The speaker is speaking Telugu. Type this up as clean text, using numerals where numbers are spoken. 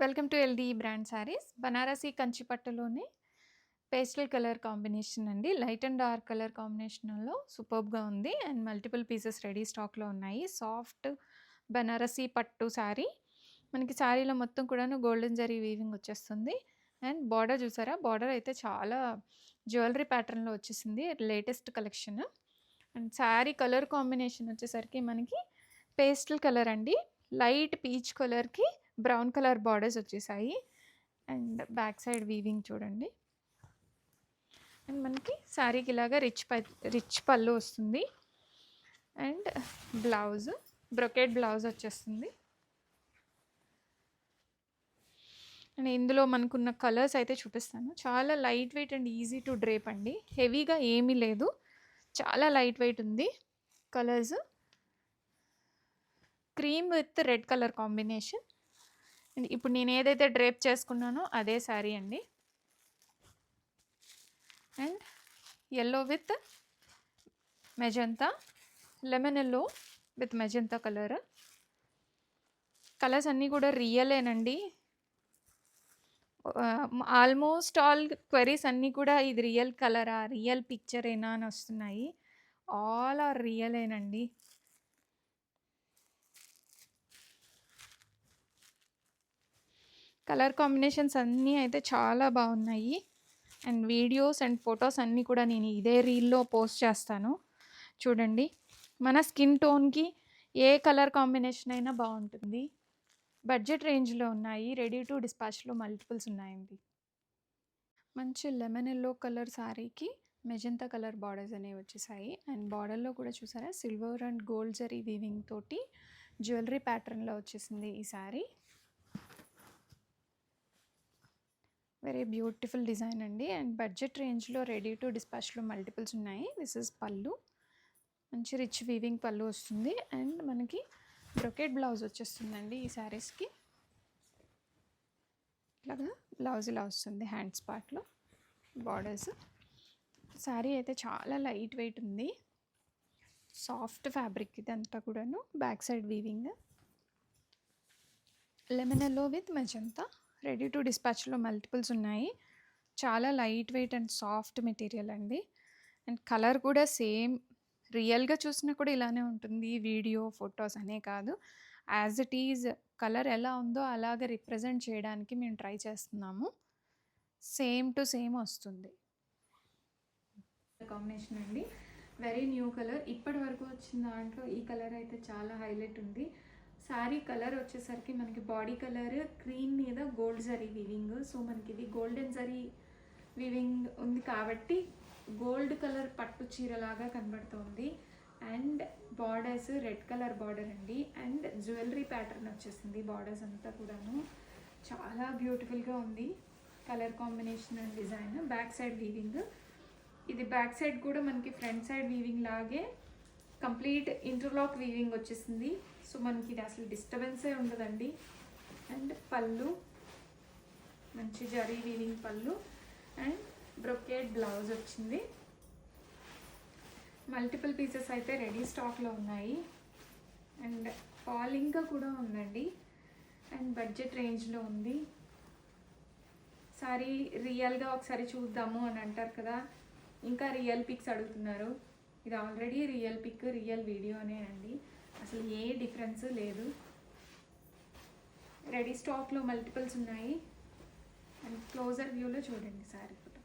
Welcome to LD brand saris. Banarasi Kanchi పట్టులోనే పేస్టల్ కలర్ కాంబినేషన్ అండి. లైట్ అండ్ డార్క్ కలర్ కాంబినేషన్‌లో సూపర్బ్‌గా ఉంది. అండ్ మల్టిపుల్ పీసెస్ రెడీ స్టాక్‌లో ఉన్నాయి. సాఫ్ట్ బనారసి పట్టు శారీ. మనకి శారీలో మొత్తం కూడాను గోల్డెన్ జరీ వీవింగ్ వచ్చేస్తుంది. అండ్ బార్డర్ చూసారా? బార్డర్ అయితే చాలా జ్యువెలరీ ప్యాటర్న్‌లో వచ్చేసింది. Latest collection. And sari colour combination వచ్చేసరికి మనకి పేస్టల్ కలర్ అండి. లైట్ పీచ్ కలర్‌కి బ్రౌన్ కలర్ బార్డర్స్ వచ్చేసాయి. అండ్ బ్యాక్ సైడ్ వీవింగ్ చూడండి. అండ్ మనకి శారీకి ఇలాగా రిచ్ పళ్ళు వస్తుంది. అండ్ బ్లౌజ్ బ్రొకెట్ బ్లౌజ్ వచ్చేస్తుంది. అండ్ ఇందులో మనకున్న కలర్స్ అయితే చూపిస్తాను. చాలా light weight and easy to drape అండి. హెవీగా ఏమీ లేదు, చాలా లైట్ వెయిట్ ఉంది. Colours cream with red colour combination. And ఇప్పుడు నేను ఏదైతే డ్రేప్ చేసుకున్నానో అదే శారీ అండి. And yellow with magenta, lemon yellow with magenta colour. Colours అన్నీ కూడా రియలేనండి. ఆల్మోస్ట్ ఆల్ క్వెరీస్ అన్నీ కూడా ఇది రియల్ కలరా, రియల్ పిక్చరేనా అని వస్తున్నాయి. ఆల్ ఆర్ రియలేనండి. కలర్ కాంబినేషన్స్ అన్నీ అయితే చాలా బాగున్నాయి. అండ్ వీడియోస్ అండ్ ఫొటోస్ అన్నీ కూడా నేను ఇదే రీల్లో పోస్ట్ చేస్తాను చూడండి. మన స్కిన్ టోన్కి ఏ కలర్ కాంబినేషన్ అయినా బాగుంటుంది. బడ్జెట్ రేంజ్లో ఉన్నాయి. రెడీ టు డిస్పాచ్లో మల్టిపుల్స్ ఉన్నాయండి. మంచి లెమన్ ఎల్లో కలర్ శారీకి మెజంతా కలర్ బార్డర్స్ అనేవి వచ్చేసాయి. అండ్ బార్డర్లో కూడా చూసారా, silver and gold zari weaving తోటి జ్యువెలరీ ప్యాటర్న్లో వచ్చేసింది ఈ శారీ. వెరీ బ్యూటిఫుల్ డిజైన్ అండి. అండ్ బడ్జెట్ రేంజ్లో రెడీ టు డిస్పాచ్లో మల్టిపుల్స్ ఉన్నాయి. దిస్ ఇస్ పళ్ళు. మంచి రిచ్ వీవింగ్ పళ్ళు వస్తుంది. అండ్ మనకి బ్రొకెట్ బ్లౌజ్ వచ్చేస్తుందండి ఈ శారీస్కి. ఇట్లాగా బ్లౌజ్ ఇలా వస్తుంది హ్యాండ్స్ పార్ట్లో. బార్డర్స్. శారీ అయితే చాలా లైట్ వెయిట్ ఉంది. సాఫ్ట్ ఫ్యాబ్రిక్ ఇదంతా కూడాను. Back side weaving. Lemon yellow with magenta. Ready to డిస్పాచ్లో మల్టిపుల్స్ ఉన్నాయి. చాలా light weight and soft material అండి. అండ్ కలర్ కూడా సేమ్ రియల్గా చూసినా కూడా ఇలానే ఉంటుంది. వీడియో ఫొటోస్ అనే కాదు, యాజ్ ఇట్ ఈజ్ కలర్ ఎలా ఉందో అలాగే రిప్రజెంట్ చేయడానికి మేము ట్రై చేస్తున్నాము. సేమ్ టు సేమ్ వస్తుంది. కాంబినేషన్ అండి. Very new colour. ఇప్పటి వరకు వచ్చిన దాంట్లో ఈ కలర్ అయితే చాలా హైలైట్ ఉంది. శారీ కలర్ వచ్చేసరికి మనకి బాడీ కలర్ క్రీమ్ మీద గోల్డ్ జరీ వీవింగ్. సో మనకి ఇది గోల్డెన్ జరీ వీవింగ్ ఉంది కాబట్టి గోల్డ్ కలర్ పట్టు చీరలాగా కనబడుతుంది. And borders red colour border అండి. అండ్ జ్యువెలరీ ప్యాటర్న్ వచ్చేసింది బార్డర్స్ అంతా కూడాను. చాలా బ్యూటిఫుల్గా ఉంది colour combination and design. Back side weaving. ఇది బ్యాక్ సైడ్ కూడా మనకి ఫ్రంట్ సైడ్ వీవింగ్ లాగే కంప్లీట్ ఇంటర్లాక్ వీవింగ్ వచ్చేసింది. సో మనకి ఇది అసలు డిస్టర్బెన్సే ఉండదండి. అండ్ పళ్ళు మంచి జరీ వీవింగ్ పళ్ళు. అండ్ బ్రొకేట్ బ్లౌజ్ వచ్చింది. మల్టిపుల్ పీసెస్ అయితే రెడీ స్టాక్లో ఉన్నాయి. అండ్ ఫాలింగ్గా కూడా ఉందండి. అండ్ బడ్జెట్ రేంజ్లో ఉంది. సారీ రియల్గా ఒకసారి చూద్దాము అని అంటారు కదా, ఇంకా రియల్ పిక్స్ అడుగుతున్నారు. ఇది ఆల్రెడీ రియల్ పిక్, రియల్ వీడియోనే అండి. అసలు ఏ డిఫరెన్స్ లేదు. రెడీ స్టాక్లో మల్టిపుల్స్ ఉన్నాయి. అండ్ క్లోజర్ వ్యూలో చూడండి సారీ ఫోటో.